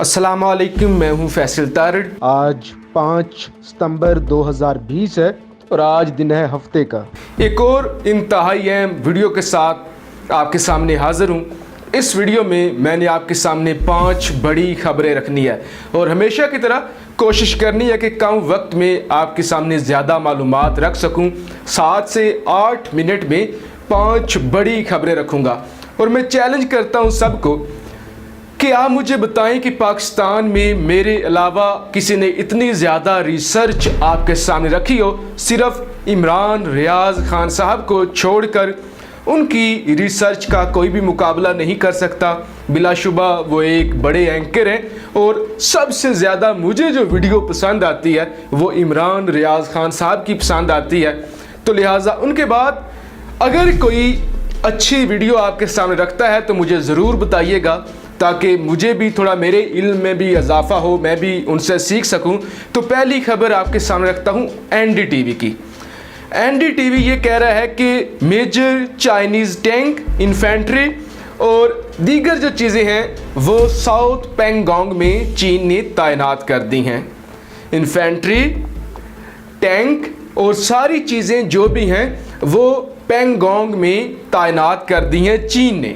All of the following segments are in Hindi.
अस्सलामुअलैकुम, मैं हूं फैसल तारड़। आज 5 सितंबर 2020 है और आज दिन है हफ्ते का। एक और इंतहाई अहम वीडियो के साथ आपके सामने हाजिर हूं। इस वीडियो में मैंने आपके सामने 5 बड़ी खबरें रखनी है और हमेशा की तरह कोशिश करनी है कि कम वक्त में आपके सामने ज़्यादा मालूमात रख सकूं। 7 से 8 मिनट में 5 बड़ी खबरें रखूंगा और मैं चैलेंज करता हूं सबको कि आप मुझे बताएं कि पाकिस्तान में मेरे अलावा किसी ने इतनी ज़्यादा रिसर्च आपके सामने रखी हो। सिर्फ इमरान रियाज खान साहब को छोड़कर उनकी रिसर्च का कोई भी मुकाबला नहीं कर सकता। बिलाशुबा वो एक बड़े एंकर हैं और सबसे ज़्यादा मुझे जो वीडियो पसंद आती है वो इमरान रियाज खान साहब की पसंद आती है। तो लिहाजा उनके बाद अगर कोई अच्छी वीडियो आपके सामने रखता है तो मुझे ज़रूर बताइएगा, ताकि मुझे भी थोड़ा मेरे इल्म में भी इजाफा हो, मैं भी उनसे सीख सकूं। तो पहली खबर आपके सामने रखता हूं एनडीटीवी की। एनडीटीवी ये कह रहा है कि मेजर चाइनीज़ टैंक, इन्फेंट्री और दीगर जो चीज़ें हैं वो साउथ पैंगोंग में चीन ने तैनात कर दी हैं। इन्फेंट्री, टैंक और सारी चीज़ें जो भी हैं वो पैंगोंग में तैनात कर दी हैं चीन ने।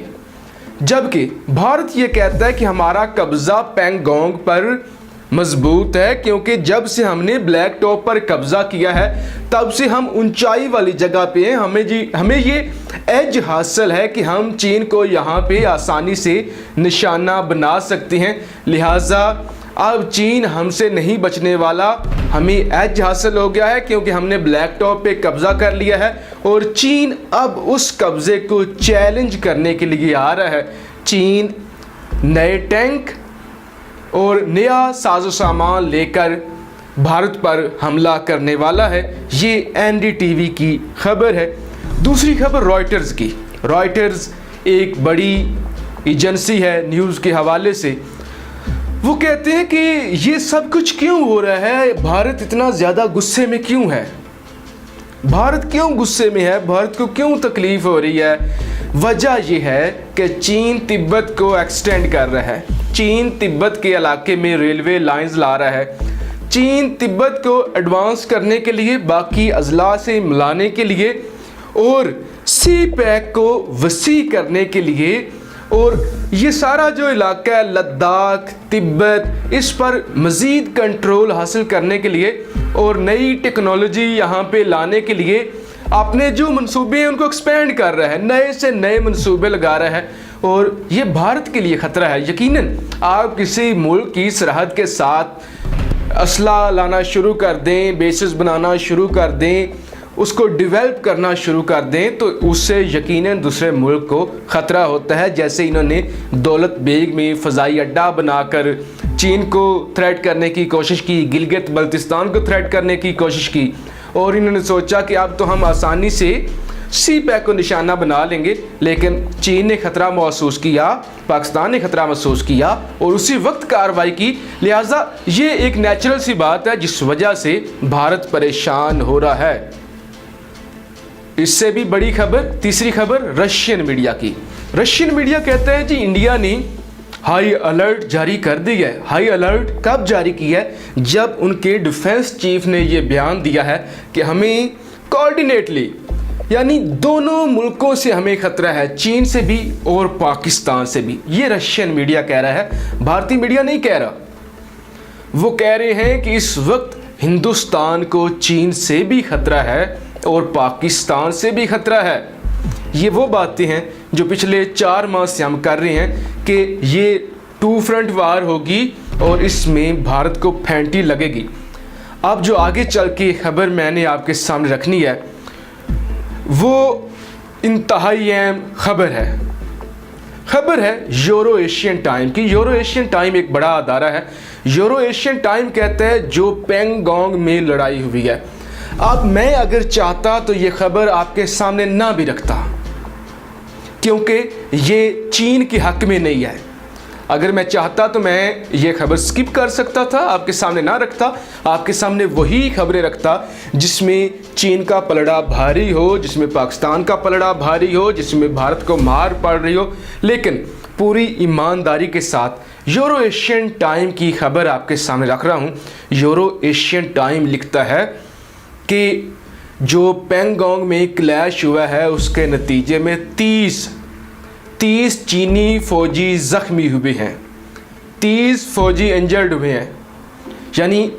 जबकि भारत ये कहता है कि हमारा कब्ज़ा पैंगोंग पर मजबूत है, क्योंकि जब से हमने ब्लैक टॉप पर कब्ज़ा किया है तब से हम ऊंचाई वाली जगह पे हैं। हमें ये एज हासिल है कि हम चीन को यहाँ पे आसानी से निशाना बना सकते हैं। लिहाजा अब चीन हमसे नहीं बचने वाला, हमें एज हासिल हो गया है क्योंकि हमने ब्लैक टॉप पे कब्ज़ा कर लिया है और चीन अब उस कब्ज़े को चैलेंज करने के लिए आ रहा है। चीन नए टैंक और नया साजो सामान लेकर भारत पर हमला करने वाला है। ये एनडीटीवी की खबर है। दूसरी खबर रॉयटर्स की। रॉयटर्स एक बड़ी एजेंसी है न्यूज़ के हवाले से। वो कहते हैं कि ये सब कुछ क्यों हो रहा है, भारत इतना ज़्यादा गुस्से में क्यों है, भारत क्यों गुस्से में है, भारत को क्यों तकलीफ़ हो रही है। वजह यह है कि चीन तिब्बत को एक्सटेंड कर रहा है। चीन तिब्बत के इलाके में रेलवे लाइंस ला रहा है। चीन तिब्बत को एडवांस करने के लिए, बाकी अजला से मिलाने के लिए और सी पैक को वसी करने के लिए, और ये सारा जो इलाका है लद्दाख, तिब्बत, इस पर मज़ीद कंट्रोल हासिल करने के लिए और नई टेक्नोलॉजी यहाँ पे लाने के लिए अपने जो मंसूबे हैं उनको एक्सपेंड कर रहा है, नए से नए मंसूबे लगा रहा है और ये भारत के लिए ख़तरा है। यकीनन आप किसी मुल्क की सरहद के साथ असला लाना शुरू कर दें, बेसिस बनाना शुरू कर दें, उसको डेवलप करना शुरू कर दें तो उससे यकीनन दूसरे मुल्क को ख़तरा होता है। जैसे इन्होंने दौलत बेग में फ़ज़ाई अड्डा बनाकर चीन को थ्रेट करने की कोशिश की, गिलगित बल्तिस्तान को थ्रेट करने की कोशिश की और इन्होंने सोचा कि अब तो हम आसानी से सी पैक को निशाना बना लेंगे, लेकिन चीन ने ख़तरा महसूस किया, पाकिस्तान ने ख़तरा महसूस किया और उसी वक्त कार्रवाई की। लिहाजा ये एक नेचुरल सी बात है जिस वजह से भारत परेशान हो रहा है। इससे भी बड़ी खबर, तीसरी खबर रशियन मीडिया की। रशियन मीडिया कहता है जी इंडिया ने हाई अलर्ट जारी कर दिया है। हाई अलर्ट कब जारी किया है? जब उनके डिफेंस चीफ ने ये बयान दिया है कि हमें कोऑर्डिनेटली, यानी दोनों मुल्कों से हमें ख़तरा है, चीन से भी और पाकिस्तान से भी। ये रशियन मीडिया कह रहा है, भारतीय मीडिया नहीं कह रहा। वो कह रहे हैं कि इस वक्त हिंदुस्तान को चीन से भी ख़तरा है और पाकिस्तान से भी ख़तरा है। ये वो बातें हैं जो पिछले 4 माह से हम कर रहे हैं कि ये 2 फ्रंट वार होगी और इसमें भारत को फैंटी लगेगी। अब जो आगे चल के खबर मैंने आपके सामने रखनी है वो इंतहाई अहम खबर है। खबर है यूरो एशियन टाइम की। यूरो एशियन टाइम एक बड़ा अदारा है। यूरो एशियन टाइम कहता है जो पैंगोंग में लड़ाई हुई है। अब मैं अगर चाहता तो ये खबर आपके सामने ना भी रखता, क्योंकि ये चीन के हक में नहीं है। अगर मैं चाहता तो मैं ये खबर स्किप कर सकता था, आपके सामने ना रखता, आपके सामने वही खबरें रखता जिसमें चीन का पलड़ा भारी हो, जिसमें पाकिस्तान का पलड़ा भारी हो, जिसमें भारत को मार पड़ रही हो। लेकिन पूरी ईमानदारी के साथ यूरो एशियन टाइम की खबर आपके सामने रख रहा हूँ। यूरो एशियन टाइम लिखता है कि जो पैंगोंग में क्लैश हुआ है उसके नतीजे में 30 चीनी फौजी ज़ख्मी हुए हैं, 30 फौजी इंजर्ड हुए हैं। यानी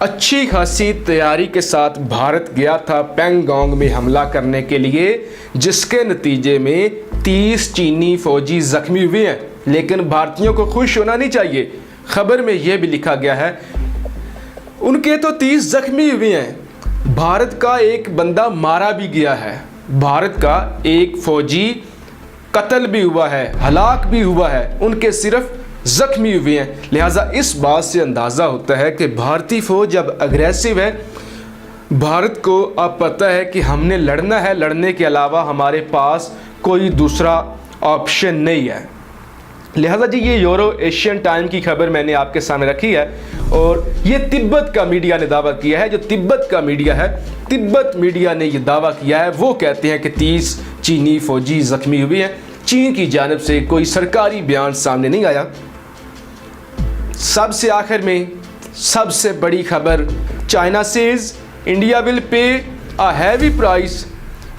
अच्छी खासी तैयारी के साथ भारत गया था पैंगोंग में हमला करने के लिए, जिसके नतीजे में 30 चीनी फौजी ज़ख्मी हुए हैं। लेकिन भारतीयों को खुश होना नहीं चाहिए। खबर में यह भी लिखा गया है उनके तो 30 ज़ख्मी हुए हैं, भारत का एक बंदा मारा भी गया है, भारत का एक फौजी कत्ल भी हुआ है, हलाक भी हुआ है, उनके सिर्फ ज़ख्मी हुए हैं। लिहाजा इस बात से अंदाज़ा होता है कि भारतीय फ़ौज अब अग्रेसिव है। भारत को अब पता है कि हमने लड़ना है, लड़ने के अलावा हमारे पास कोई दूसरा ऑप्शन नहीं है। लिहाजा जी ये यूरो एशियन टाइम की खबर मैंने आपके सामने रखी है और ये तिब्बत का मीडिया ने दावा किया है। जो तिब्बत का मीडिया है, तिब्बत मीडिया ने ये दावा किया है। वो कहते हैं कि 30 चीनी फौजी ज़ख्मी हुए हैं। चीन की जानिब से कोई सरकारी बयान सामने नहीं आया। सबसे आखिर में सबसे बड़ी खबर, China says India will pay a heavy price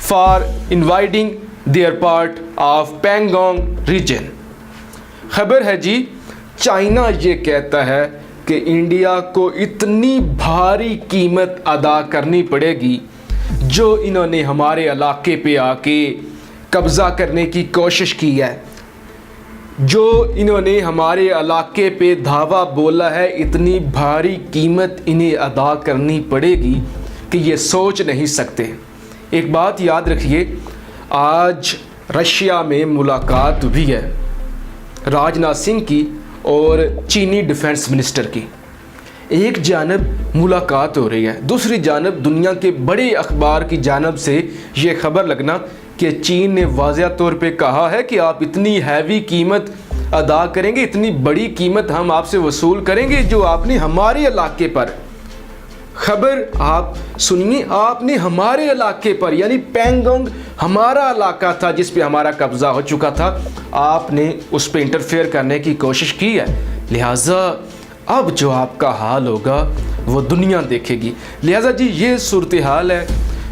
for inviting their part of Pangong region. खबर है जी, चाइना ये कहता है कि इंडिया को इतनी भारी कीमत अदा करनी पड़ेगी जो इन्होंने हमारे इलाके पे आके कब्ज़ा करने की कोशिश की है, जो इन्होंने हमारे इलाके पे धावा बोला है, इतनी भारी कीमत इन्हें अदा करनी पड़ेगी कि ये सोच नहीं सकते। एक बात याद रखिए, आज रशिया में मुलाकात हुई है राजनाथ सिंह की और चीनी डिफेंस मिनिस्टर की। एक जानब मुलाकात हो रही है, दूसरी जानब दुनिया के बड़े अखबार की जानब से ये खबर लगना कि चीन ने वाज़ेह तौर पे कहा है कि आप इतनी हैवी कीमत अदा करेंगे, इतनी बड़ी कीमत हम आपसे वसूल करेंगे जो आपने हमारे इलाके पर, खबर आप सुनिए, आपने हमारे इलाके पर, यानी पैंगोंग हमारा इलाका था जिस पे हमारा कब्ज़ा हो चुका था, आपने उस पे इंटरफेयर करने की कोशिश की है। लिहाजा अब जो आपका हाल होगा वो दुनिया देखेगी। लिहाजा जी ये सूरत हाल है,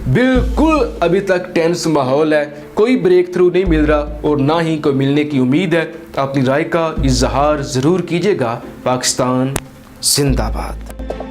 बिल्कुल अभी तक टेंस माहौल है, कोई ब्रेक थ्रू नहीं मिल रहा और ना ही कोई मिलने की उम्मीद है। अपनी राय का इजहार ज़रूर कीजिएगा। पाकिस्तान जिंदाबाद।